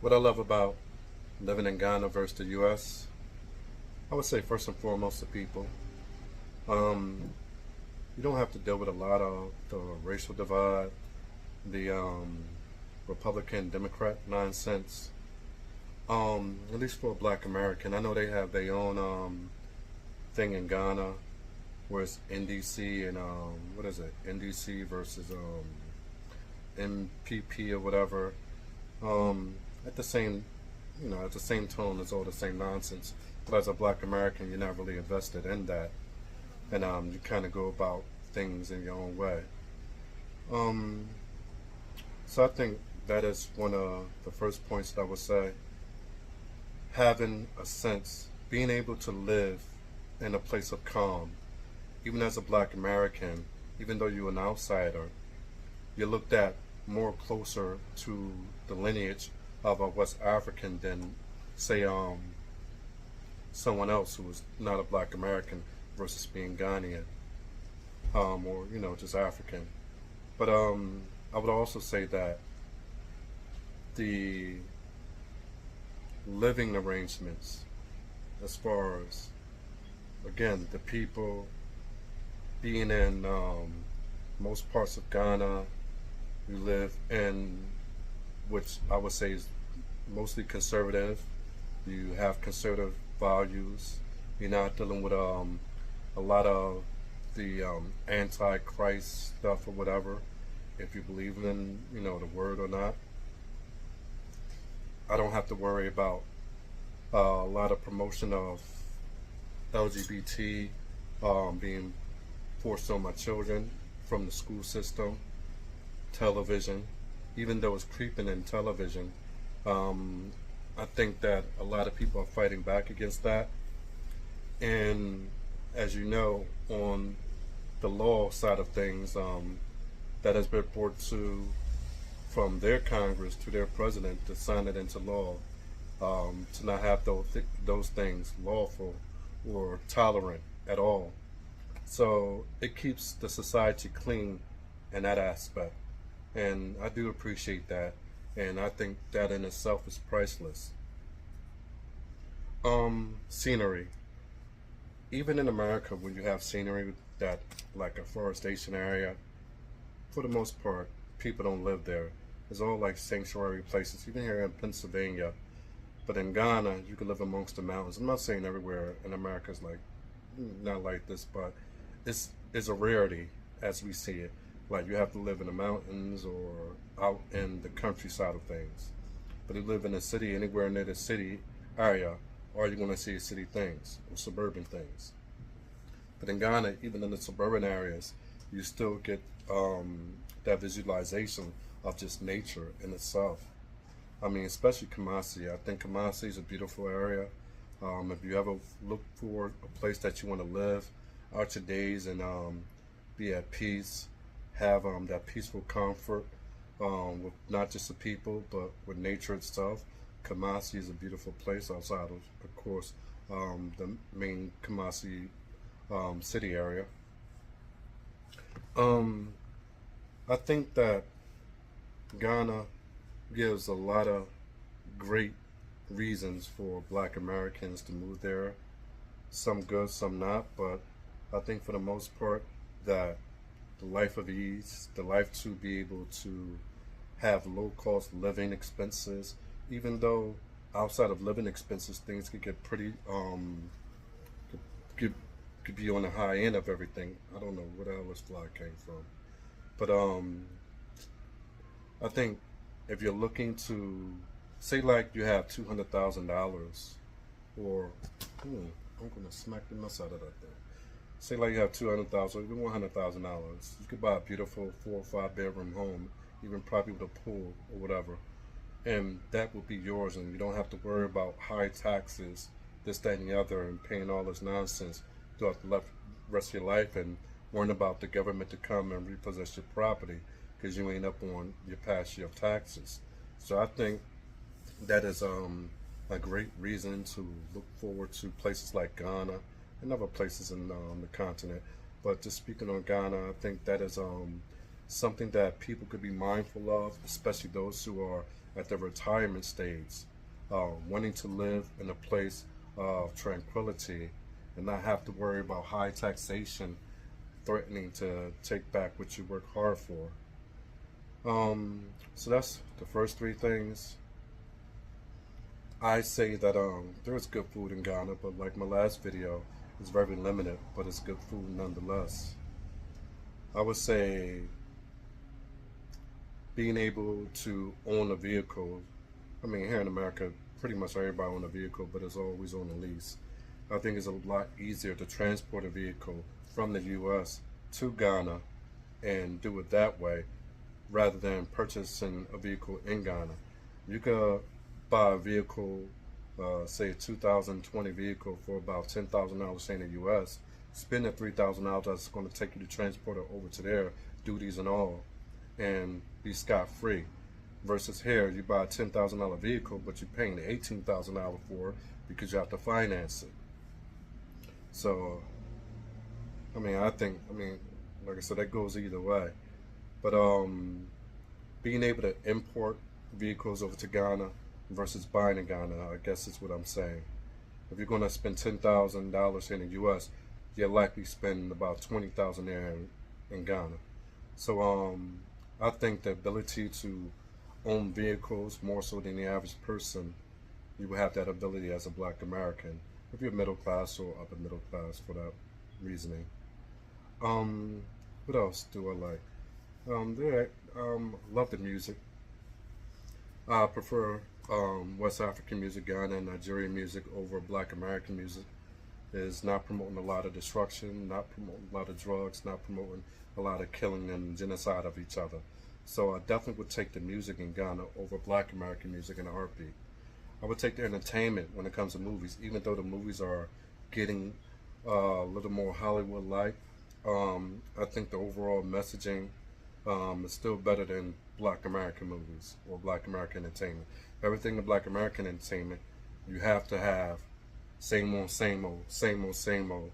What I love about living in Ghana versus the US, I would say first and foremost the people. Um, you don't have to deal with a lot of the racial divide, the Republican Democrat nonsense. At least for a Black American, I know they have their own thing in Ghana where it's NDC and what is it? NDC versus MPP or whatever. At the same, at the same tone, it's all the same nonsense. But as a Black American, you're not really invested in that, and you kind of go about things in your own way. Um, so I think that is one of the first points that I would say. Having a sense, being able to live in a place of calm, even as a Black American, even though you're an outsider, you're looked at more closer to the lineage of a West African than, say, someone else who is not a Black American versus being Ghanaian, or just African. But I would also say that the living arrangements, as far as again the people being in most parts of Ghana, you live in which I would say is mostly conservative. You have conservative values. You're not dealing with a lot of the anti-Christ stuff or whatever. If you believe in the word or not, I don't have to worry about a lot of promotion of LGBT being forced on my children from the school system, television, even though it's creeping in television. I think that a lot of people are fighting back against that. And as you know, on the law side of things, that has been brought to from their Congress to their president to sign it into law, to not have those things lawful or tolerant at all. So it keeps the society clean in that aspect. And I do appreciate that. And I think that in itself is priceless. Scenery. Even in America, when you have scenery that, like a forestation area, for the most part, people don't live there. It's all like sanctuary places, even here in Pennsylvania. But in Ghana, you can live amongst the mountains. I'm not saying everywhere in America is like not like this, but it's a rarity as we see it. Like you have to live in the mountains or out in the countryside of things. But if you live in a city, anywhere near the city area, all you're going to see is city things or suburban things. But in Ghana, even in the suburban areas, you still get that visualization of just nature in itself. I mean, especially Kumasi. I think Kumasi is a beautiful area. If you ever look for a place that you want to live out your days and be at peace, have that peaceful comfort with not just the people, but with nature itself, Kumasi is a beautiful place outside of course, the main Kumasi city area. Um, I think that Ghana gives a lot of great reasons for Black Americans to move there. Some good, some not, but I think for the most part that the life of ease, the life to be able to have low cost living expenses, even though outside of living expenses things could get pretty could, could, could be on the high end of everything. I don't know where the hell this fly came from. But I think if you're looking to say like you have $200,000 or I'm gonna smack the mess out of that thing. Say like you have 200,000, even $100,000. You could buy a beautiful 4 or 5 bedroom home, even probably with a pool or whatever, and that will be yours. And you don't have to worry about high taxes, this, that, and the other, and paying all this nonsense throughout the rest of your life, and worrying about the government to come and repossess your property because you ain't up on your past year of taxes. So I think that is a great reason to look forward to places like Ghana and other places in the continent. But just speaking on Ghana, I think that is something that people could be mindful of, especially those who are at the retirement stage, wanting to live in a place of tranquility and not have to worry about high taxation threatening to take back what you work hard for. So that's the first three things. I say that there's good food in Ghana, but like my last video, it's very limited, but it's good food nonetheless. I would say being able to own a vehicle. I mean, here in America, pretty much everybody own a vehicle, but it's always on a lease. I think it's a lot easier to transport a vehicle from the U.S. to Ghana and do it that way rather than purchasing a vehicle in Ghana. You could buy a vehicle, say a 2020 vehicle for about $10,000 in the U.S., spend that $3,000 that's going to take you to transport it over to there, duties and all, and be scot-free. Versus here, you buy a $10,000 vehicle, but you're paying $18,000 for it because you have to finance it. So, I mean, like I said, that goes either way. But being able to import vehicles over to Ghana versus buying in Ghana, I guess is what I'm saying. If you're going to spend $10,000 in the U.S., you're likely spending about $20,000 there in Ghana. So I think the ability to own vehicles more so than the average person, you will have that ability as a Black American, if you're middle class or upper middle class for that reasoning. What else do I like? Love the music. I prefer West African music, Ghana and Nigerian music over Black American music. Is not promoting a lot of destruction, not promoting a lot of drugs, not promoting a lot of killing and genocide of each other. So I definitely would take the music in Ghana over Black American music in a heartbeat. I would take the entertainment when it comes to movies, even though the movies are getting a little more Hollywood-like. I think the overall messaging is still better than Black American movies or Black American entertainment. Everything in Black American entertainment, you have to have same old, same old, same old, same old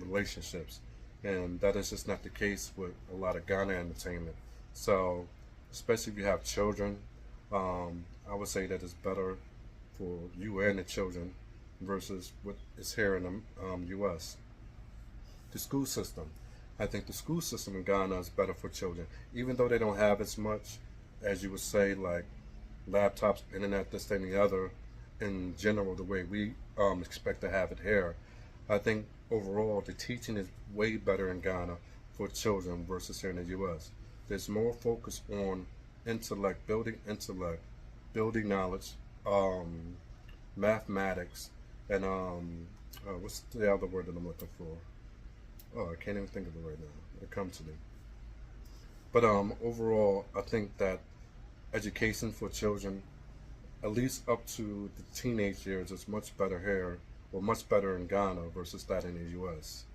relationships. And that is just not the case with a lot of Ghana entertainment. So, especially if you have children, I would say that it's better for you and the children versus what is here in the U.S. The school system. I think the school system in Ghana is better for children, even though they don't have as much as you would say, like laptops, internet, this, that, and the other, in general, the way we expect to have it here. I think overall the teaching is way better in Ghana for children versus here in the U.S. There's more focus on intellect, building knowledge, mathematics, and what's the other word that I'm looking for? Oh, I can't even think of it right now. It'll come to me. But overall, I think that education for children, at least up to the teenage years, is much better here, or much better in Ghana versus that in the U.S.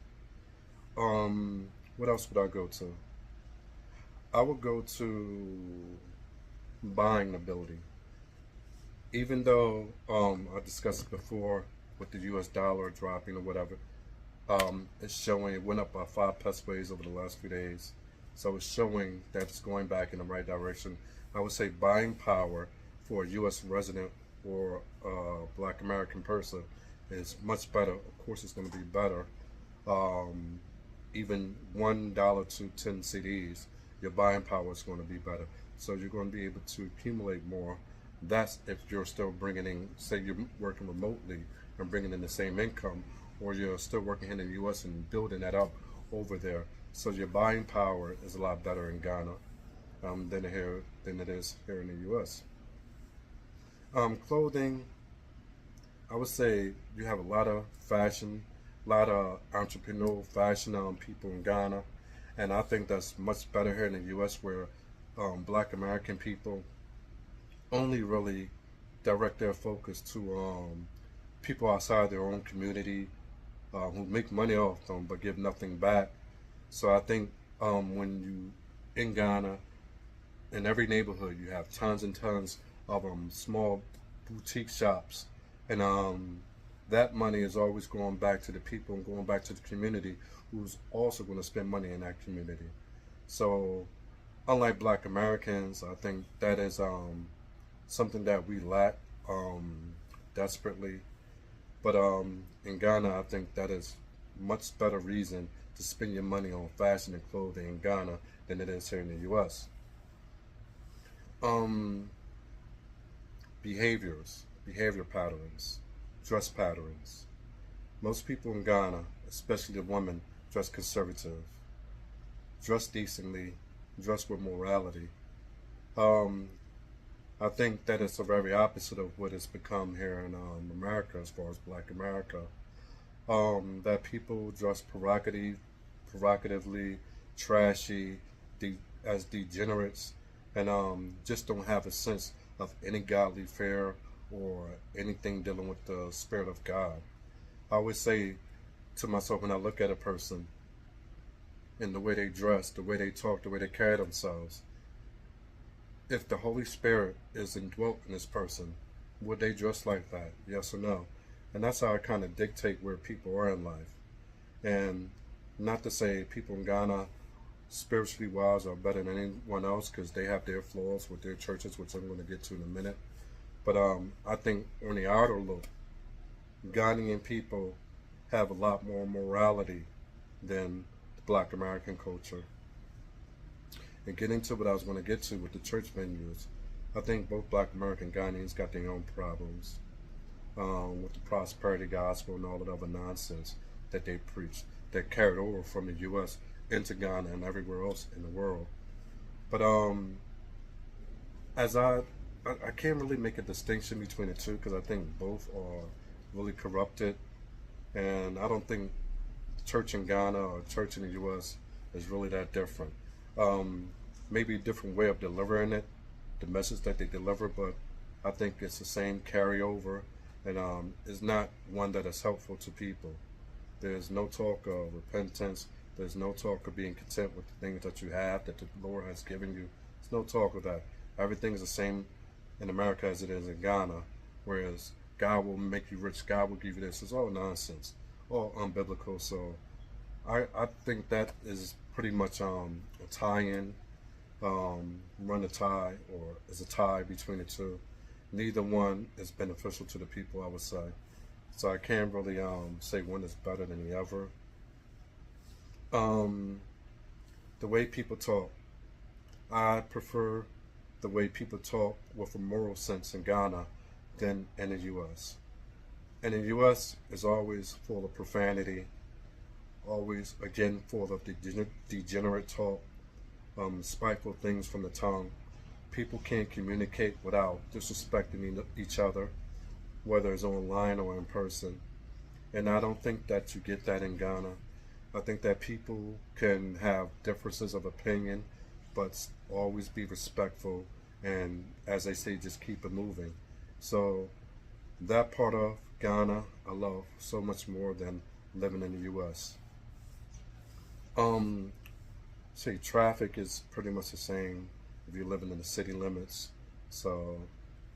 What else would I go to? I would go to buying ability. Even though I discussed it before with the U.S. dollar dropping or whatever, it's showing it went up by 5 peseways over the last few days. So it's showing that it's going back in the right direction. I would say buying power for a U.S. resident or a Black American person is much better. Of course, it's going to be better. Even $1 to 10 CDs, your buying power is going to be better. So you're going to be able to accumulate more. That's if you're still bringing in, say you're working remotely and bringing in the same income, or you're still working in the U.S. and building that up over there. So your buying power is a lot better in Ghana than it is here in the U.S. Clothing, I would say you have a lot of fashion, a lot of entrepreneurial fashion people in Ghana, and I think that's much better here in the U.S. where Black American people only really direct their focus to people outside their own community who make money off them but give nothing back. So I think when you in Ghana, in every neighborhood, you have tons and tons of small boutique shops, and that money is always going back to the people and going back to the community who's also going to spend money in that community. So unlike Black Americans, I think that is something that we lack desperately. But in Ghana, I think that is much better reason to spend your money on fashion and clothing in Ghana than it is here in the U.S. Um, behavior patterns, dress patterns. Most people in Ghana, especially the women, dress conservative, dress decently, dress with morality. Um, I think that it's the very opposite of what it's become here in America, as far as Black America. That people dress provocatively, trashy, as degenerates, and just don't have a sense of any godly fear or anything dealing with the spirit of God. I always say to myself when I look at a person and the way they dress, the way they talk, the way they carry themselves, if the Holy Spirit is indwelt in this person, would they dress like that? Yes or no? And that's how I kind of dictate where people are in life. And not to say people in Ghana, spiritually wise, are better than anyone else, because they have their flaws with their churches, which I'm going to get to in a minute. But I think on the outer look, Ghanaian people have a lot more morality than the Black American culture. And getting to what I was going to get to with the church venues, I think both Black American Ghanaians got their own problems with the prosperity gospel and all that other nonsense that they preach that carried over from the U.S. into Ghana and everywhere else in the world. But as I can't really make a distinction between the two, because I think both are really corrupted, and I don't think church in Ghana or church in the U.S. is really that different. Maybe a different way of delivering it, the message that they deliver, but I think it's the same carryover, and it's not one that is helpful to people. There's no talk of repentance. There's no talk of being content with the things that you have, that the Lord has given you. There's no talk of that. Everything is the same in America as it is in Ghana, whereas God will make you rich, God will give you this. It's all nonsense, all unbiblical. So I think that is pretty much a tie-in, run a tie, or is a tie between the two. Neither one is beneficial to the people, I would say. So I can't really say one is better than the other. Um, the way people talk, I prefer the way people talk with a moral sense in Ghana than in the U.S. And the U.S. is always full of profanity, always again full of degenerate talk, spiteful things from the tongue. People can't communicate without disrespecting each other, whether it's online or in person. And I don't think that you get that in Ghana. I think that people can have differences of opinion, but always be respectful, and as they say, just keep it moving. So that part of Ghana I love so much more than living in the U.S. Um, say traffic is pretty much the same if you're living in the city limits. So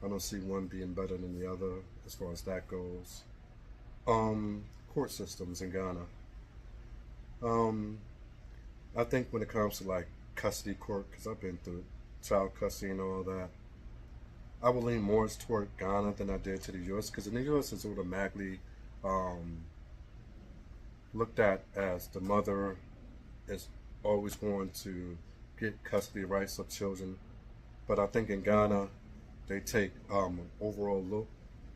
I don't see one being better than the other as far as that goes. Court systems in Ghana. Um, I think when it comes to like custody court, because I've been through child custody and all that, I would lean more toward Ghana than I did to the U.S. because in the U.S. it's automatically um, looked at as the mother is always going to get custody rights of children. But I think in Ghana they take an overall look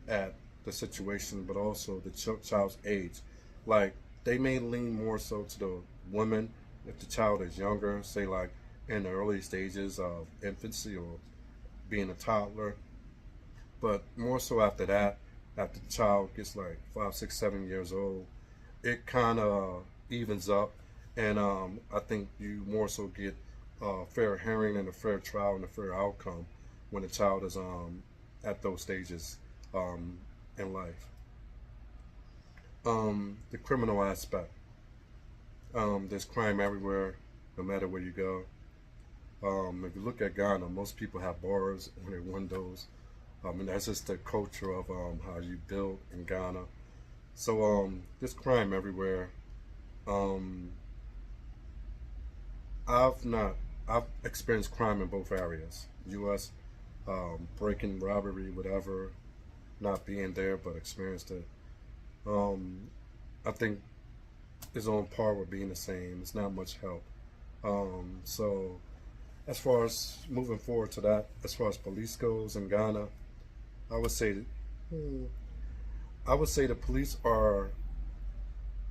at the situation, but also the child's age. Like they may lean more so to the woman if the child is younger, say like in the early stages of infancy or being a toddler. But more so after that, after the child gets like 5, 6, 7 years old, it kind of evens up, and I think you more so get a fair hearing and a fair trial and a fair outcome when the child is at those stages um, in life. The criminal aspect. There's crime everywhere, no matter where you go. If you look at Ghana, most people have bars on their windows. And that's just the culture of how you build in Ghana. So there's crime everywhere. Um, I've not I've experienced crime in both areas. U.S. Breaking, robbery, whatever, not being there but experienced it. Um, I think is on par with being the same. It's not much help. So as far as moving forward to that, as far as police goes in Ghana, I would say, hmm, I would say the police are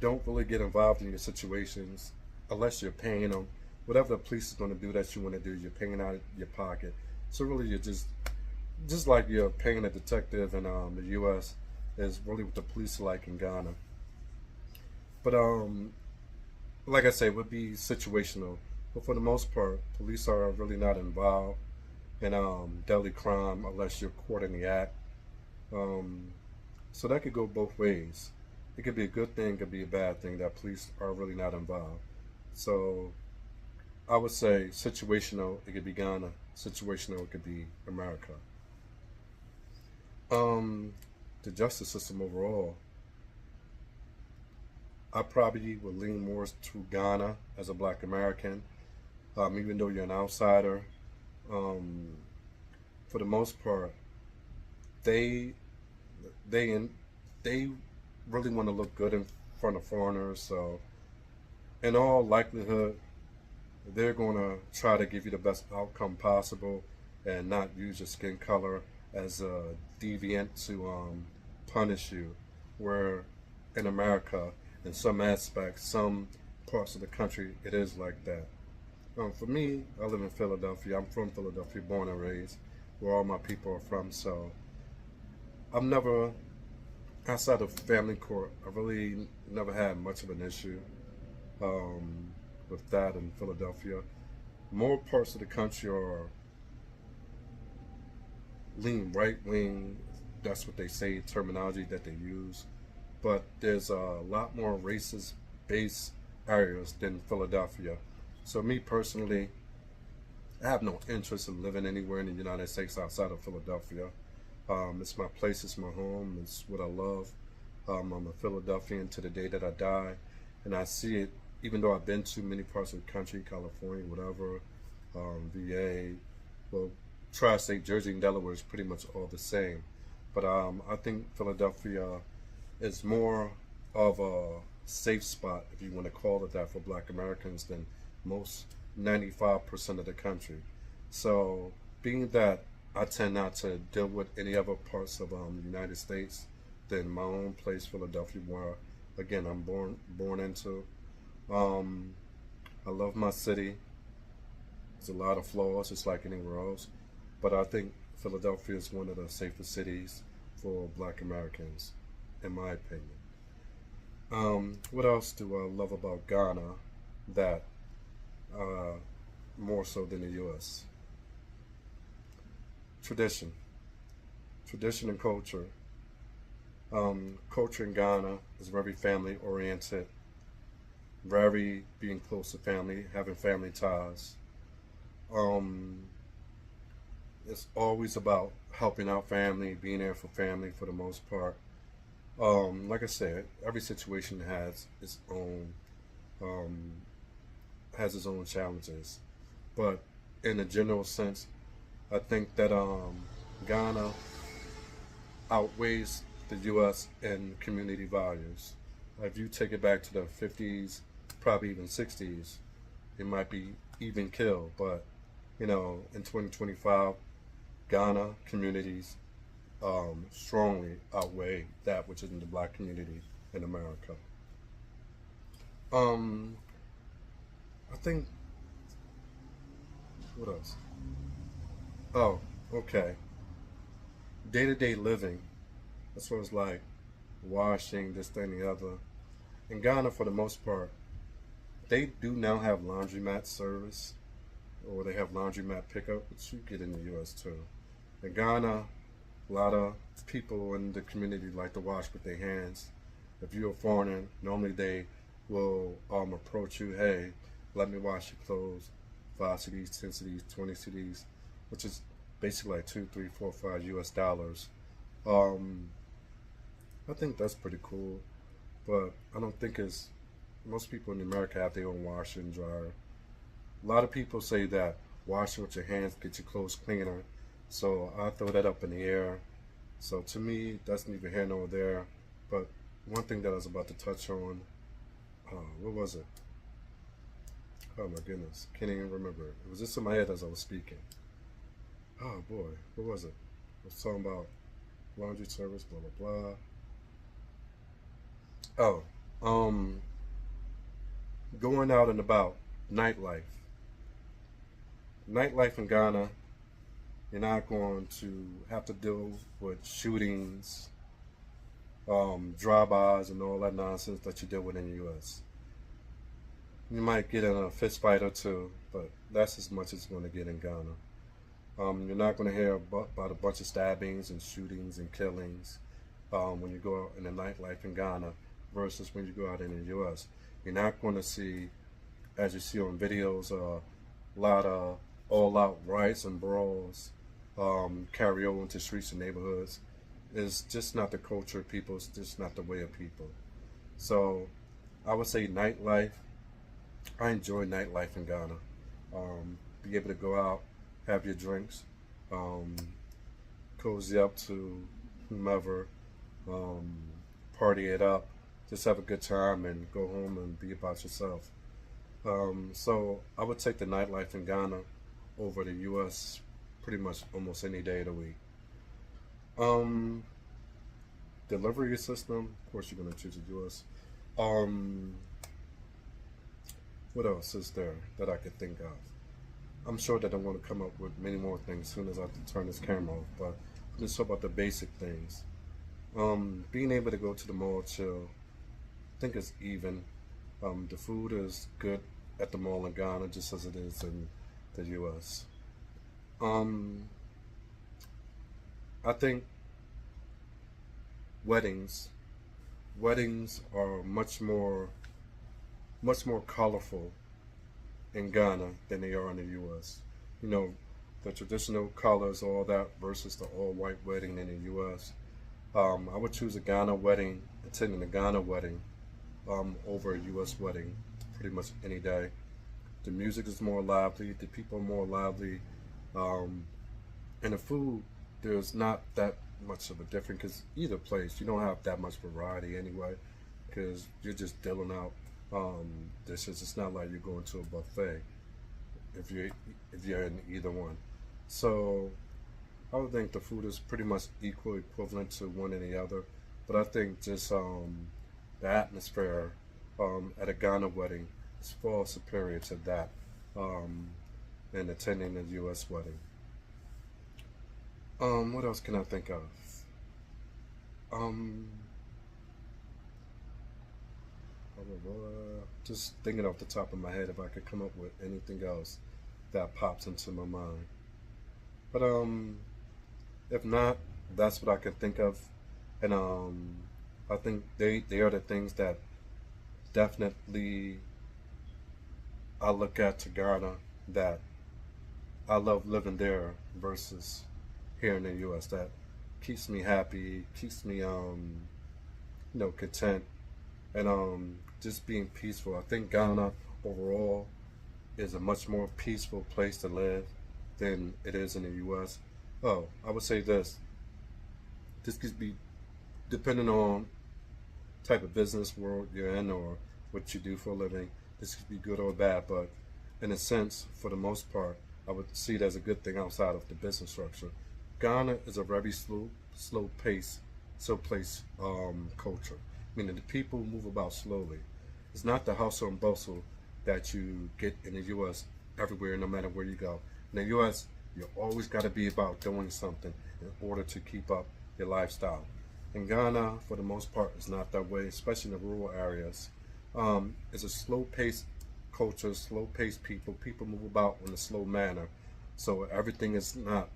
don't really get involved in your situations unless you're paying them. Whatever the police is going to do that you want to do, you're paying out of your pocket. So really, you're just like you're paying a detective in the U.S. is really what the police are like in Ghana. But like I say, it would be situational. But for the most part, police are really not involved in deadly crime unless you're caught in the act. Um, so that could go both ways. It could be a good thing, it could be a bad thing that police are really not involved. So I would say situational, it could be Ghana. Situational, it could be America. Um, the justice system overall, I probably would lean more to Ghana as a Black American, even though you're an outsider. Um, for the most part, they they they really want to look good in front of foreigners. So in all likelihood, they're going to try to give you the best outcome possible and not use your skin color as a deviant to punish you. Where in America, in some aspects, some parts of the country, it is like that. For me, I live in Philadelphia. I'm from Philadelphia, born and raised, where all my people are from. So I've never, outside of family court, I really never had much of an issue um, with that in Philadelphia. More parts of the country are lean right wing. That's what they say, terminology that they use. But there's a lot more racist based areas than Philadelphia. So, me personally, I have no interest in living anywhere in the United States outside of Philadelphia. It's my place, it's my home, it's what I love. I'm a Philadelphian to the day that I die, and I see it. Even though I've been to many parts of the country, California, whatever, VA, well, tri-state Jersey and Delaware is pretty much all the same. But I think Philadelphia is more of a safe spot, if you want to call it that, for Black Americans than most 95% of the country. So, being that I tend not to deal with any other parts of the United States than my own place, Philadelphia, where again I'm born into. Um, I love my city. There's a lot of flaws, just like anywhere else, but I think Philadelphia is one of the safest cities for Black Americans, in my opinion. What else do I love about Ghana that uh, more so than the U.S.? Tradition, tradition and culture. Culture in Ghana is very family oriented, very being close to family, having family ties. Um, it's always about helping out family, being there for family for the most part. Like I said, every situation um, has its own challenges, but in a general sense, I think that Ghana outweighs the U.S. in community values. If you take it back to the 50s, probably even 60s, it might be even killed. But in 2025, Ghana communities strongly outweigh that which is in the Black community in America. Um, I think what else? Oh, okay. Day to day living. That's what it's like. Washing, this, thing, the other. In Ghana, for the most part, they do now have laundromat service, or they have laundromat pickup, which you get in the U.S. too. In Ghana, a lot of people in the community like to wash with their hands. If you're a foreigner, normally they will approach you, hey, let me wash your clothes, 5 cedis, 10 cedis, 20 cedis, which is basically like 2, 3, 4, 5 US dollars. Um, I think that's pretty cool, but I don't think it's most people in America have their own washer and dryer. A lot of people say that washing with your hands gets your clothes cleaner, so I throw that up in the air. So to me, that's neither here nor there. But one thing that I was about to touch on, what was it? Oh my goodness, can't even remember it. It was just in my head as I was speaking. Oh boy, what was it? I was talking about laundry service, blah blah blah. Oh, um, going out and about, nightlife. Nightlife in Ghana, you're not going to have to deal with shootings, drive-bys, and all that nonsense that you deal with in the U.S. You might get in a fist fight or two, but that's as much as you're going to get in Ghana. You're not going to hear about a bunch of stabbings and shootings and killings when you go out in the nightlife in Ghana versus when you go out in the U.S. You're not going to see, as you see on videos, a lot of all-out riots and brawls carry over into streets and neighborhoods. It's just not the culture of people. It's just not the way of people. So I would say nightlife. I enjoy nightlife in Ghana. Be able to go out, have your drinks, um, cozy up to whomever, um, party it up, just have a good time and go home and be about yourself. So I would take the nightlife in Ghana over the U.S. pretty much almost any day of the week. Um, Delivery system, of course, you're going to choose the U.S. Um, what else is there that I could think of? I'm sure that I'm going to come up with many more things as soon as I turn this camera off, but let's talk about the basic things. Being able to go to the mall, chill, I think it's even. The food is good at the mall in Ghana just as it is in the U.S. Um, I think weddings, weddings are much more colorful in Ghana than they are in the U.S. You know, the traditional colors, all that, versus the all-white wedding in the U.S. I would choose a Ghana wedding, attending a Ghana wedding, over a U.S. wedding pretty much any day. The music is more lively, the people are more lively, um, and the food, there's not that much of a difference because either place, you don't have that much variety anyway because you're just dealing out dishes. It's not like you're going to a buffet if you're in either one. So I would think the food is pretty much equal, equivalent to one and the other. But I think just the atmosphere at a Ghana wedding is far superior to that um, in attending a U.S. wedding. What else can I think of? Um, just thinking off the top of my head if I could come up with anything else that pops into my mind. But if not, that's what I can think of, and I think they are the things that definitely I look at to Ghana that I love living there versus here in the U.S. That keeps me happy, keeps me content, and just being peaceful. I think Ghana overall is a much more peaceful place to live than it is in the U.S. Oh, I would say this. This could be depending on type of business world you're in or what you do for a living. This could be good or bad, but in a sense, for the most part, I would see it as a good thing outside of the business structure. Ghana is a very slow pace, culture, meaning the people move about slowly. It's not the hustle and bustle that you get in the U.S. everywhere, no matter where you go. In the U.S., you always got to be about doing something in order to keep up your lifestyle. In Ghana, for the most part, it's not that way, especially in the rural areas. It's a slow-paced culture, slow-paced people. People move about in a slow manner, so everything is not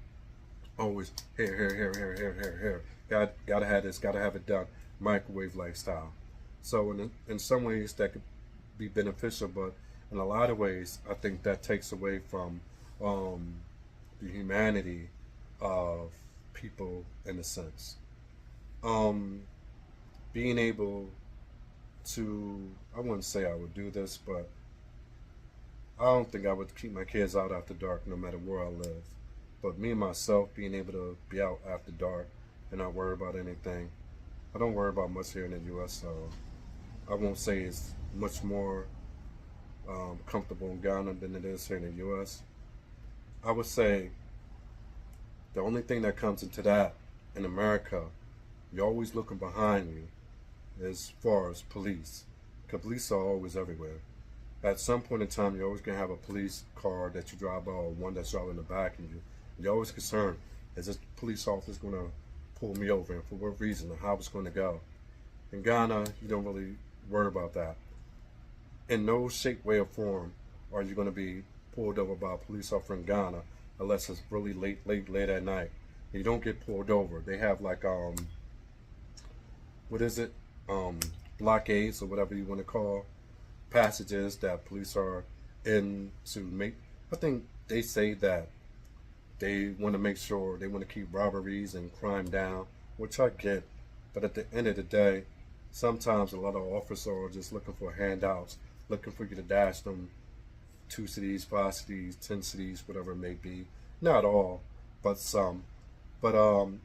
always here. Gotta have this, gotta have it done. Microwave lifestyle. So in some ways that could be beneficial, but in a lot of ways, I think that takes away from the humanity of people in a sense. Um, Being able to, I wouldn't say I would do this, but I don't think I would keep my kids out after dark no matter where I live. But me and myself being able to be out after dark and not worry about anything, I don't worry about much here in the U.S. So I won't say it's much more comfortable in Ghana than it is here in the U.S. I would say the only thing that comes into that in America, you're always looking behind you as far as police. Because police are always everywhere. At some point in time, you're always going to have a police car that you drive by or one that's driving in the back of you. You're always concerned, is this police officer going to pull me over and for what reason and how it's going to go? In Ghana, you don't really worry about that. In no shape, way, or form are you going to be pulled over by a police officer in Ghana unless it's really late at night. You don't get pulled over. They have like what is it? Blockades or whatever you want to call passages that police are in to make. I think they say that they want to make sure they want to keep robberies and crime down, which I get. But at the end of the day, sometimes a lot of officers are just looking for handouts, looking for you to dash them 2 cities, 5 cities, 10 cities, whatever it may be. Not all, but some. But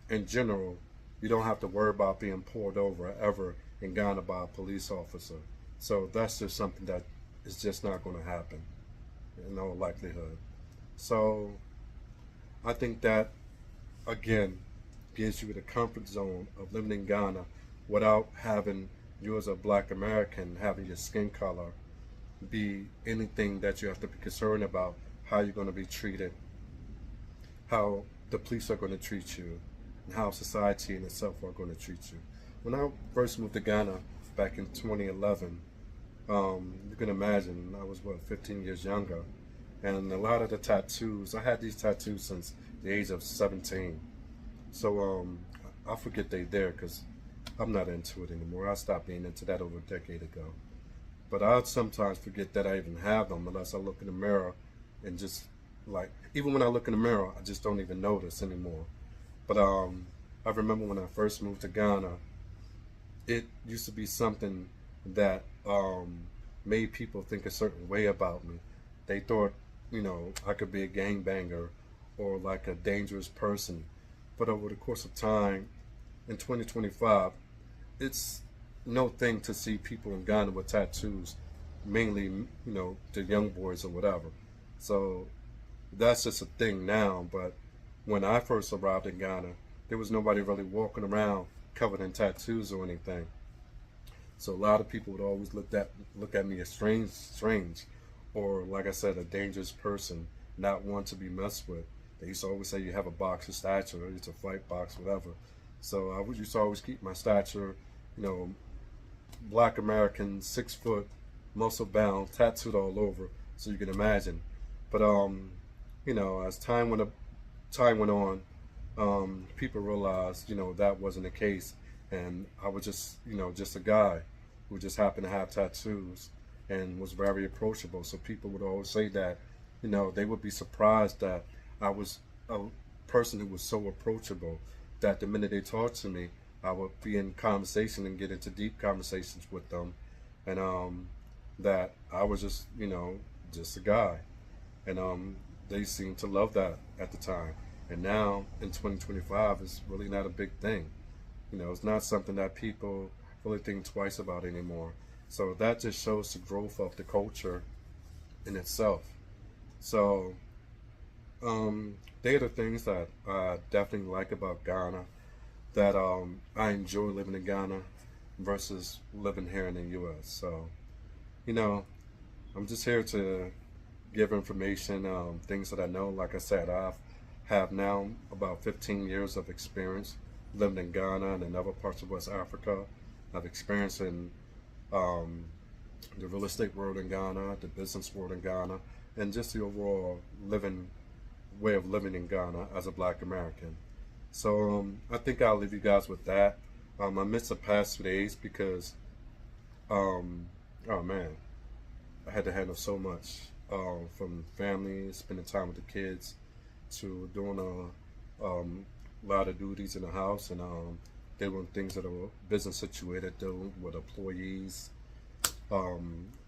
in general, you don't have to worry about being pulled over ever in Ghana by a police officer. So that's just something that is just not going to happen in all likelihood. So I think that, again, gives you the comfort zone of living in Ghana without having you as a black American having your skin color be anything that you have to be concerned about, how you're going to be treated, how the police are going to treat you, and how society in itself are going to treat you. When I first moved to Ghana back in 2011, you can imagine I was 15 years younger, and a lot of the tattoos, I had these tattoos since the age of 17. So I forget they there because I'm not into it anymore. I stopped being into that over a decade ago. But I sometimes forget that I even have them unless I look in the mirror and just like, even when I look in the mirror, I just don't even notice anymore. But I remember when I first moved to Ghana, it used to be something that made people think a certain way about me. They thought, I could be a gangbanger or like a dangerous person. But over the course of time, in 2025, it's no thing to see people in Ghana with tattoos, mainly, the young boys or whatever. So that's just a thing now. But when I first arrived in Ghana, there was nobody really walking around covered in tattoos or anything. So a lot of people would always look at me as strange, or like I said, a dangerous person, not one to be messed with. They used to always say you have a box of stature, it's a fight box, whatever. So I used to always keep my stature, black American, 6 foot, muscle bound, tattooed all over, so you can imagine. But as time went on, people realized, that wasn't the case, and I was just a guy who just happened to have tattoos and was very approachable. So people would always say that, they would be surprised that I was a person who was so approachable that the minute they talked to me, I would be in conversation and get into deep conversations with them, and that I was just a guy, and they seemed to love that at the time. And now in 2025, it's really not a big thing. It's not something that people really think twice about anymore. So that just shows the growth of the culture in itself. So they are the things that I definitely like about Ghana, that I enjoy living in Ghana versus living here in the U.S. So, I'm just here to give information, things that I know. Like I said, I have now about 15 years of experience living in Ghana and in other parts of West Africa. I've experienced in the real estate world in Ghana, the business world in Ghana, and just the overall way of living in Ghana as a black American. So I think I'll leave you guys with that. I missed the past 2 days because, oh man, I had to handle so much, from family, spending time with the kids, to doing a lot of duties in the house, and doing things that are business situated, dealing with employees,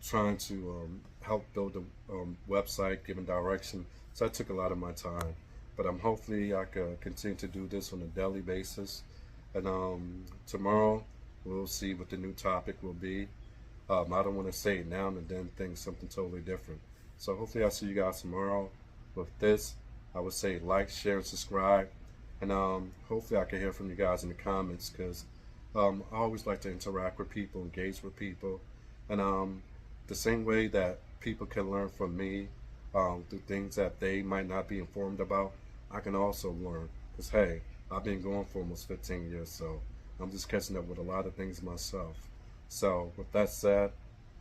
trying to help build a website, giving direction. So that took a lot of my time. But hopefully I can continue to do this on a daily basis. And tomorrow we'll see what the new topic will be. I don't want to say it now and then think something totally different. So hopefully I'll see you guys tomorrow with this. I would say like, share, and subscribe. And hopefully I can hear from you guys in the comments, because I always like to interact with people, engage with people. And the same way that people can learn from me through things that they might not be informed about, I can also learn. Because, hey, I've been going for almost 15 years, so I'm just catching up with a lot of things myself. So with that said,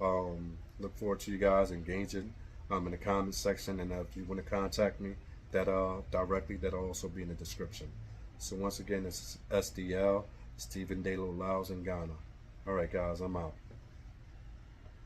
look forward to you guys engaging in the comment section. And if you want to contact me that directly, that'll also be in the description. So once again, this is SDL, Stephen Delo Laos in Ghana. All right, guys, I'm out.